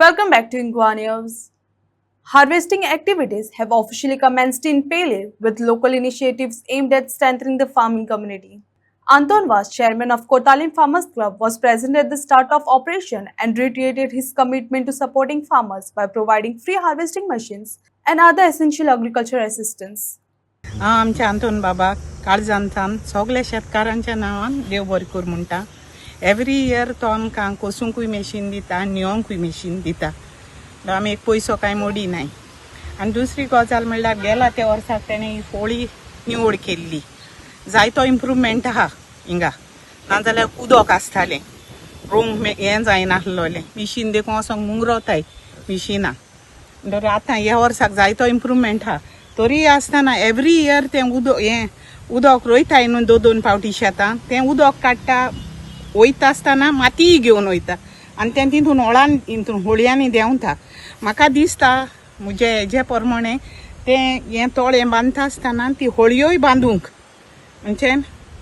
Welcome back to Ingwa News. Harvesting activities have officially commenced in Pele with local initiatives aimed at strengthening the farming community. Anton Vas, chairman of Kotalin Farmers Club, was present at the start of operation and reiterated his commitment to supporting farmers by providing free harvesting machines and other essential agricultural assistance. आमचे Anton बाबा काळजांतान सगळ्या शेतकारांच्या नावान देव बरें कर म्हणटा. Every year तो आमकां कोसूंकूय machine दिता, न्हिवंकूय मशीन दिता. आमी एक पयसो कांय मोडी नाय. आनी दुसरी गजाल म्हणल्यार गेला त्या वर्साक तेणें ही फोळी निवड केल्ली. जायतो इम्प्रूवमेंट आहा हिंगा. नाजाल्यार उदक आसतालें, रोंग हें जायनासलोलें. मिशीन देखून असो मुंगरोताय मिशिनां. तर आतां ह्या वर्साक जायतो इम्प्रूवमेंट आहा. तरी आसतना एवरी इयर तें उदक रोयताय न्हू दोन पावटी शेतां. तें उदक काडटा वयता आसतना मातीय घेवन वयता आनी तें तितून होळयांनी देंवता. म्हाका दिसता म्हजे हेजे प्रमाणे तें हें तळें बांदता आसतना ती होळयोय बांदूंक म्हणजे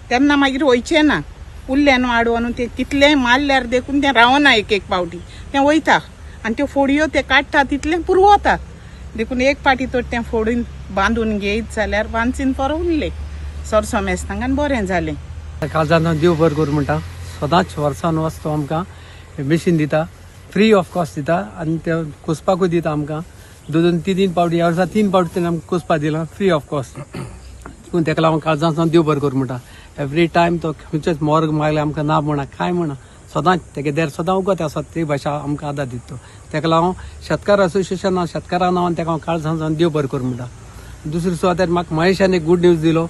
तेन्ना मागीर वयचें ना. उरलें न्हू आडवोन तें कितलेंय मारल्यार देखून तें रावना एक पावटी तें वयता आनी त्यो फोडयो ते काडटा तितलें पुरवता देखून एक पाटी तर तें फोडून बांदून घेयत जाल्यार वांचीन पर उरलें सरसो मेस्तांक बरें जालें. काळजांत देव बरें करूं म्हणटा. सदांच वर्सान वर्स तो आमकां मशीन दिता, फ्री ऑफ कॉस्ट दिता आनी ते कुसपाकूय दिता आमकां. दोन तीन पावटी ह्या वर्सा 3 पावटी तेणें आमकां कुसपाक दिलां फ्री ऑफ कॉस्ट. पूण तेका लागून काळजांत देव बरें करूं म्हणटा. एवरी टायम तो खंयचेच मोर्ग मागले आमकां ना म्हणा कांय म्हणा. सदांच तेगे देर सदां उगत आसा ती भाशा आमकां आदार दिता. तेका लागून शेतकार असोसिएशन शेतकारां नांवान तेका हांव काळजांत देव बरें करूं म्हणटा. दुसरे सुवातेर म्हाका महेशान एक गूड न्यूज दिलो.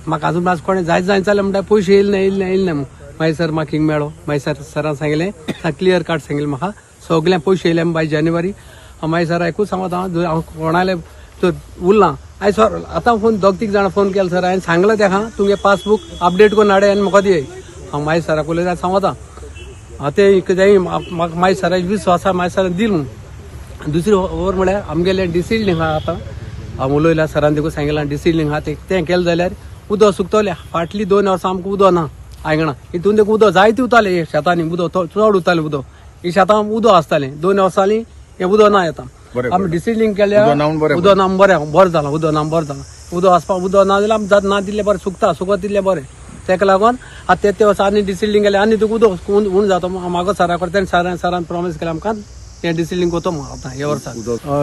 म्हाका आजून आज कोणें जायत जालें म्हणटा पयशे येयले ना मागीर सर म्हाका हिंग मेळ्ळो. मागीर सरान सांगलें क्लियर कार्ड सांगलें म्हाका सगळें पयशे येयले बाय जानेवारी. मागीर सर एकूच सांगता हांव कोणाले तर उरलां. आयज सर आतां फोन दोग तीग जाणां फोन केलो सर हांवें सांगलें तेका तुमगे पासबूक अपडेट करून हाडे आनी म्हाका दिय. हांव मागीर सराक उलयता सांगता तें कितें म्हाका मागीर सराचेर विश्वास आसा मागीर सरान दिल म्हणून. दुसरी ओवर म्हळ्यार आमगेले डिसिल्डिंग आहा आतां हांव उलयलां सरान देखून सांगलां डिसिल्डिंग आहा तें केलें जाल्यार उदक सुकतलें. फाटलीं 2 वर्सां आमकां उदक ना आयगणा. हितून देखून उदक जायतें उरतालें शेतांनी उदक चड उरतालें उदक. ही शेतां उदक आसतालें 2 वर्सांनी हें उदक ना येता. आमी डिसिल्डिंग केल्या उदक ना बरें जालां. उदक ना बरें जालां. उदक आसपाक उदक ना जाल्यार आमी ना दिल्लें बरें सुकता सुकत दिल्लें बरें. तेका लागून आतां ते वर्सा आनी डिसिल्डिंग केलें आनी उदक उण जाता. म्हाका सरा करता सरान प्रॉमिस केलें आमकां तें डिसिल्डिंग कोतो आतां ह्या वर्साक.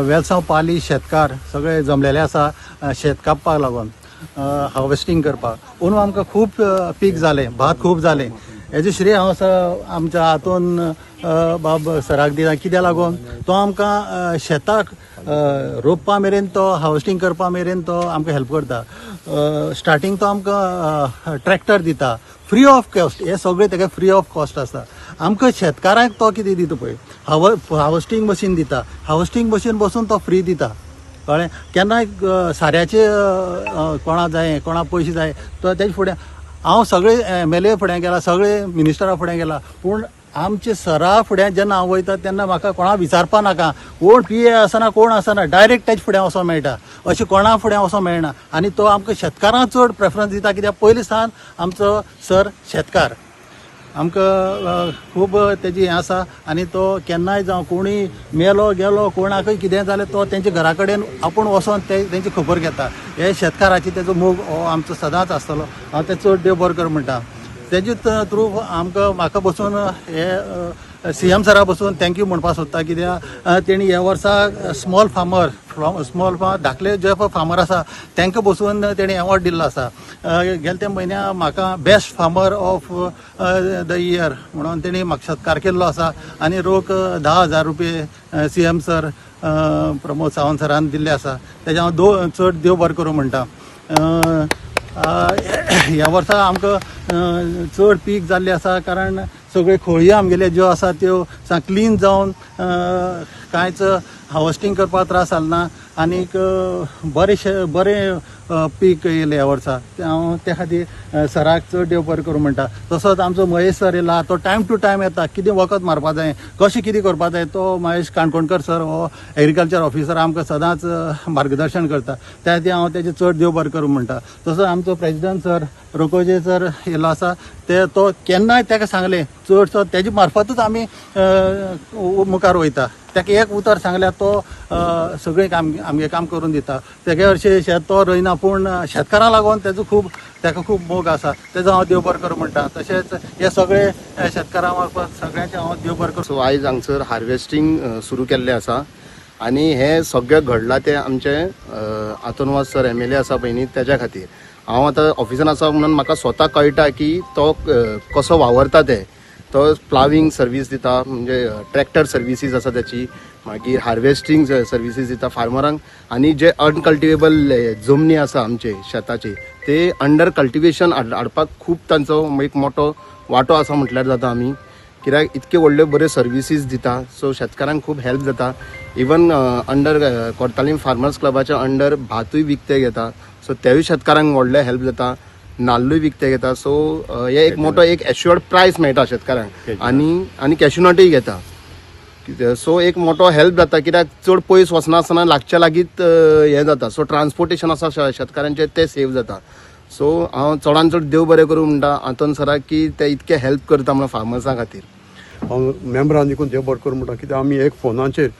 वेलसांव पाली शेतकार सगळे जमलेले आसा शेत कापपाक लागून हार्वेस्टिंग करपाक. अंदू आमकां खूब पीक जालें, भात खूब जालें. हेजें श्रेय हांव आमच्या हातून बाब सराक दिता. कित्याक लागून तो आमकां शेताक रोंपपा मेरेन तो हार्वेस्टिंग करपा मेरेन तो आमकां हेल्प करता. स्टार्टींग तो आमकां ट्रॅक्टर दिता फ्री ऑफ कॉस्ट. हे सगळें तेका फ्री ऑफ कॉस्ट आसता. आमकां शेतकारांक तो कितें दिता पळय हार्वेस्टिंग मशीन दिता. हार्वेस्टिंग मशीन बसून तो फ्री दिता कळ्ळें. केन्नाय साऱ्याचे कोणा जाय कोणा पयशे जाय तो तेजे फुडें हांव सगळे MLA फुडें गेला, सगळे मिनिस्टरा फुडें गेला. पूण आमचे सरा फुडें जेन्ना हांव वयता तेन्ना म्हाका कोणा विचारपा नाका. कोण PA आसना कोण आसना डायरेक्ट तेजे फुडें वचों मेळटा. अशें कोणा फुडें वचों मेळना. आनी तो आमकां शेतकारांक चड प्रेफरन्स दिता. कित्याक पयलीं सावन आमचो सर शेतकार आमकां खूब तेजी हें आसा. आनी तो केन्नाय जावं कोणूय मेलो गेलो कोणाकय कितें जालें तो तेंच्या घरा कडेन आपूण वचोन तेंची खबर घेता. हे शेतकाराची तेजो मोग हो आमचो सदांच आसतलो. हांव तें चड देव बरें कर म्हणटा. तेजे थ्रू म्हाका बसून हे CM सरा बसून थँक्यू म्हणपाक सोदता. कित्याक तेणी ह्या वर्सा स्मॉल फार्मर धाकले जे फार्मर आसा तांकां बसून तेणी अवॉर्ड दिल्लो आसा. गेल्या त्या म्हयन्या म्हाका best farmer of the year म्हणून तेणी म्हाका सत्कार केल्लो आसा. आनी रोख 10,000 रुपये CM सर प्रमोद सावंत सरान दिल्ले आसा. तेजे हांव चड देव बरें करूं म्हणटा. ह्या वर्सा आमकां चड पीक जाल्लें आसा कारण सगळे खोळयो आमगेले ज्यो आसा त्यो क्लीन जावन कांयच हार्वेस्टिंग करपाक त्रास जालना. आनीक बरें पीक येयलें ह्या वर्सा. हांव त्या खातीर सराक चड देव बरें करूं म्हणटा. तसोच आमचो महेश सर येयला. तो टायम टू टायम येता. कितें वखद मारपा जाय कशें कितें करपा जाय तो महेश काणकोणकर सर हो एग्रीकल्चर ऑफिसर आमकां सदांच मार्गदर्शन करता. त्या खातीर हांव तेजें चड देव बरें करूं म्हणटा. तसोच आमचो प्रेजिडंट सर रोकोजे सर येयलो आसा. तो केन्नाय ताका सांगलें चडसो तेजे मार्फतूच आमी मुखार वयता. ताका एक उतर सांगल्यार तो सगळें आमगे काम करून दिता. तेगे हरशीं शेत तो रोयना, पूण शेतकारांक लागून ताका खूब मोग आसा. तेजो हांव देव बरें करूं म्हणटा. तशेंच हे सगळे शेतकारां मार्फत सगळ्यांचे हांव देव बरें करूं. सो आयज हांगसर हार्वेस्टिंग सुरू केल्लें आसा आनी हे सगळें घडलां ते आमचे आतोनवास सर MLA आसा पळय न्ही तेज्या खातीर. हांव आतां ऑफिसान आसा म्हणून म्हाका स्वता कळटा की तो कसो वावरता ते. तो प्लाविंग सर्वीस दिता, म्हणजे ट्रॅक्टर सर्विसीस आसा त्याची, मागीर हार्वेस्टिंग सर्विसीस दिता फार्मरांक, आनी जे अनकल्टिवेबल जमनी आसा आमचे शेताचे ते अंडर कल्टिवेशन हाडपाक खूब तांचो एक मोठो वांटो आसा म्हटल्यार जाता आमी. कित्याक इतके व्हडले बरे सर्विसीस दिता, सो शेतकारांक खूब हेल्प जाता. इवन अंडर कोर्तालीम फार्मर्स क्लबाच्या अंडर भातूय विकते घेता, सो तेवूय शेतकारांक व्हडले हेल्प जाता. नाल्लूय विकते घेता, सो हे एक मोठो एक एश्युअर्ड प्रायस मेळटा शेतकारांक, आनी कॅशनटूय घेता. सो एक मोठो हेल्प जाता, कित्याक चड पयस वचनासतना लागच्या लागींच हें जाता. सो ट्रान्सपोर्टेशन आसा शेतकारांचें तें सेव जाता. सो हांव चडान चड देव बरें करूं म्हणटा आतोन सराक की ते इतके हेल्प करता म्हणून फार्मर्सां खातीर. हांव मेंबरान देखून देव बरें करूं म्हणटा, कित्याक आमी एक फोनाचेर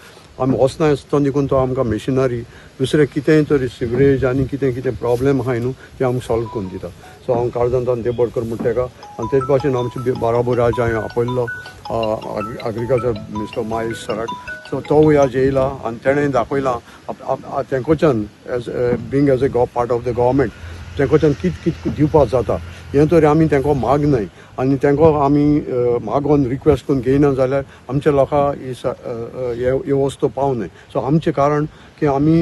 आमी वचना आसतना देखून तो आमकां मेशिनरी दुसरें कितेंय तरी सिवरेज आनी कितें प्रॉब्लेम आहाय न्हू ते आमकां सॉल्व करून दिता. सो हांव काळजांतान देव बरें करूं म्हणटा ताका. आनी तेच भाशेन आमचे बाराबोर आज हांवें आपयल्लो एग्रीकल्चर मिनिस्टर महेश सराक. सो तोवूय आज येयला आनी तेणें दाखयलां तेंकोच्यान being as a part of the government तेंकोच्यान कित दिवपाक जाता हें तरी आमी तेंको मागनाय, आनी तेंको आमी मागोन रिक्वेस्ट करून घेयना जाल्यार आमच्या लोकांक ह्यो वस्तू पावनाय. सो आमचें कारण की आमी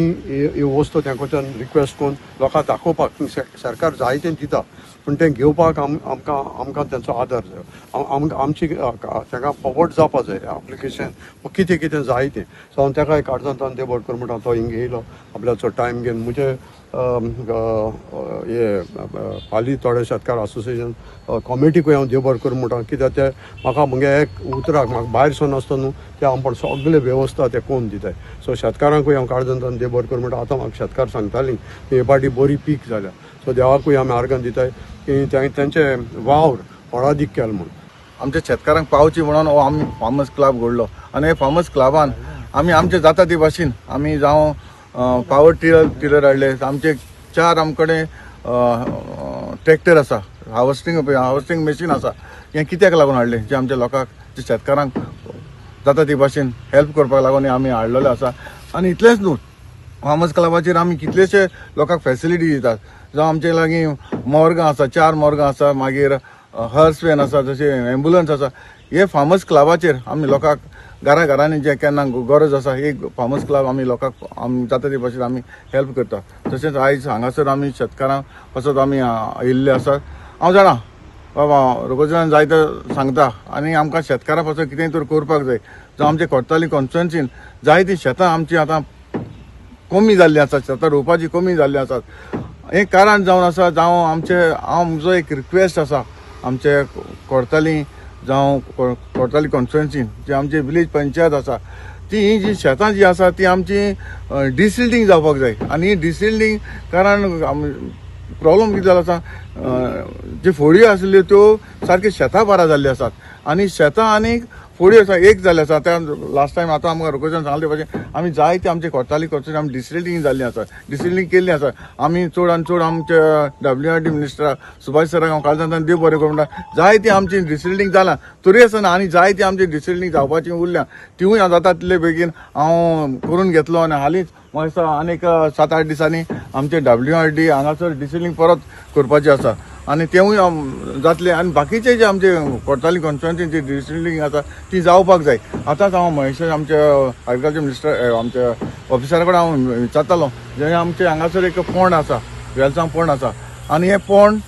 ह्यो वस्तू तेंकोच्यान रिक्वेस्ट करून लोकांक दाखोवपाक सरकार जायतें दिता, पूण तें घेवपाक आमकां तेंचो आदार जाय. आमची ताका फॉवर्ड जावपा जाय एप्लिकेशन कितें जाय तें. सो हांव ताका काळजांतान देव बरें करूं म्हणटा. तो हिंगा येयलो आपल्याचो टायम घेवन. म्हणजे हे पाली थोडे शेतकार असोसिएशन कमिटीकूय हांव देव बरें करूं म्हणटा, कित्याक ते म्हाका म्हगे एक उतराक म्हाका भायर सोन आसता न्हू ते आमकां सगळे वेवस्था ते कोन्न दिताय. सो शेतकारांकूय हांव काळजांतान देव बरें करूं म्हणटा. आतां म्हाका शेतकार सांगतालीं की हे फाटी बरी पीक जाल्या, सो देवाकूय आमी आर्गां दिताय की तेंचे वावर व्हडादीक केलो म्हूण. आमच्या शेतकारांक पावची म्हणून हो आमी फार्मर्स क्लब घडलो. आनी हे फार्मर्स क्लबान आमी आमचे जाता ते भाशेन आमी जावं पावर टिलर हाडले. आमचे 4 आमकडे ट्रॅक्टर आसा, हार्वेस्टिंग मशीन आसा. हें कित्याक लागून हाडले, जे आमच्या लोकांक जे शेतकारांक जाता ते भाशेन हेल्प करपाक लागून आमी हाडलेले आसा. आनी इतलेंच न्हू, फार्मर्स क्लबाचेर आमी कितलेशे लोकांक फॅसिलिटी दितात. जावं आमचे लागीं मोर्गां आसा, 4 मोर्गां आसा, मागीर हर्स वॅन आसा, जशे एम्बुलन्स आसा. हे फार्मर्स क्लबाचेर आमी लोकांक घरांनी जे केन्ना गरज आसा एक फार्मर्स क्लब आमी लोकांक आमी जाता ते भाशेन आमी हेल्प करता. तशेंच आयज हांगासर आमी शेतकारांक पासत आमी येयल्ले आसात. हांव जाणा बाबा रोगोजनान जायते सांगता आनी आमकां शेतकारां पासत कितेंय तर करपाक जाय. जावं आमचे कोर्ताली कॉन्स्टिट्युएन्सीन जायतीं शेतां आमची आतां कमी जाल्लीं आसात, शेतां रोवपाची कमी जाल्लीं आसात. हें कारण जावन आसा, जावं म्हजो एक रिक्वेस्ट आसा आमचे कोर्ताली जावं कोर्ताली कॉन्स्टिट्युएन्सीन जे आमचे विलेज पंचायत आसा ती जी शेतां जी आसा ती आमची डिसिल्डिंग जावपाक जाय. आनी डिसिल्डिंग कारण प्रॉब्लम कितें जाला आसा, जे फोडी आसल्यो त्यो सारक्यो शेतां बारा जाल्ली आसात आनी शेतां आनीक फोडी आसा एक जाल्ली आसा. त्या लास्ट टायम आतां आमकां रोकोजन सांगले भाशेन आमी जायते आमचे कोर्ताली कॉन्स्टिट्युएन्सी आमी डिसिल्डिंग जाल्लीं आसा, डिसिल्डिंग केल्ली आसा. आमी चड आनी चड आमचे WRD मिनिस्टर सुभाष सराक हांव काळजांतान देव बरें करूं म्हणटा. जायती आमची डिसिल्डिंग जालां तरी आसतना आनी जायती आमची डिसिल्डिंग जावपाची उरल्या, तिवूय जाता तितले बेगीन हांव करून घेतलो. आनी हालींच म्हाका आनीक 7-8 दिसांनी आमचे WRD हांगासर डिसिल्डिंग परत करपाचें आसा आनी तेवूय जातलें. आनी बाकीचे जे आमचे कोर्ताली कॉन्स्टिट्युएन्सीन जी डिसिल्डिंग आसा ती जावपाक जाय. आतांच हांव महेश आमचे एग्रीकल्चर मिनिस्टर आमच्या ऑफिसरा कडेन हांव विचारतालो, जे आमचे हांगासर एक पोंड आसा, वेलसांव पोंड आसा आनी हें पोंड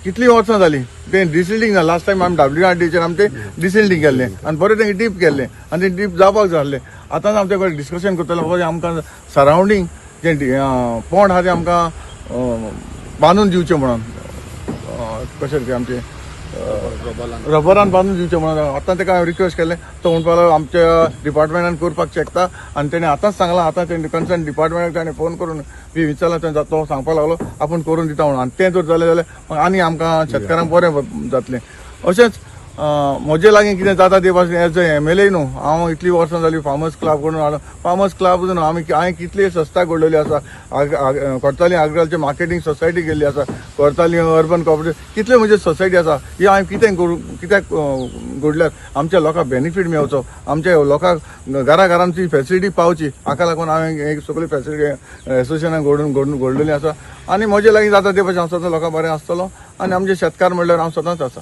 कितलीं वर्सां जालीं तें डिसिल्डिंग जालें. लास्ट टायम आमी WRDचेर आमचें डिसिल्डिंग केल्लें आनी बरें तें डीप केल्लें आनी तें डीप जावपाक जाल्लें. आतांच आमचे कडेन डिस्कशन करताले बाबा आमकां सरावंडींग जें पोंड आहा तें आमकां बांदून दिवचें म्हणून, कशें तें आमचें रबरान बांदून दिवचें म्हणून आतां ताका हांवें रिक्वेस्ट केलें. तो म्हणपाक लागलो आमच्या डिपार्टमेंटान करपाक शकता आनी तेणें आतांच सांगलां. आतां तेणें कन्सर्न डिपार्टमेंटाक ताणें फोन करून विचारला, तो सांगपाक लागलो आपूण करून दिता म्हणून. आनी तें जर जालें जाल्यार आनी आमकां शेतकारांक बरें जातलें. अशेंच म्हजे लागीं कितें जाता ते भाशेन एज ए MLA न्हू हांव इतलीं वर्सां जालीं फार्मर्स क्लब करून हाडून फार्मर्स क्लब न्हू हांवें कितली संस्था घडलेली आसा कोर्ताली एग्रिकल्चर मार्केटिंग सोसायटी गेल्ली आसा कोर्ताली अर्बन कॉपरेटिव्ह कितले म्हणजे सोसायटी आसा ही हांवें कित्याक घडल्यार आमच्या लोकांक बेनिफीट मेळचो आमच्या लोकांक घरांची फेसिलिटी पावची हाका लागून हांवें एक सगळी फेसिलिटी एसोसिएशनान घडलेली आसा आनी म्हजे लागीं जाता ते भाशेन हांव सदां लोकांक बरें आसतलो आनी आमचे शेतकार म्हणल्यार हांव सदांच आसा.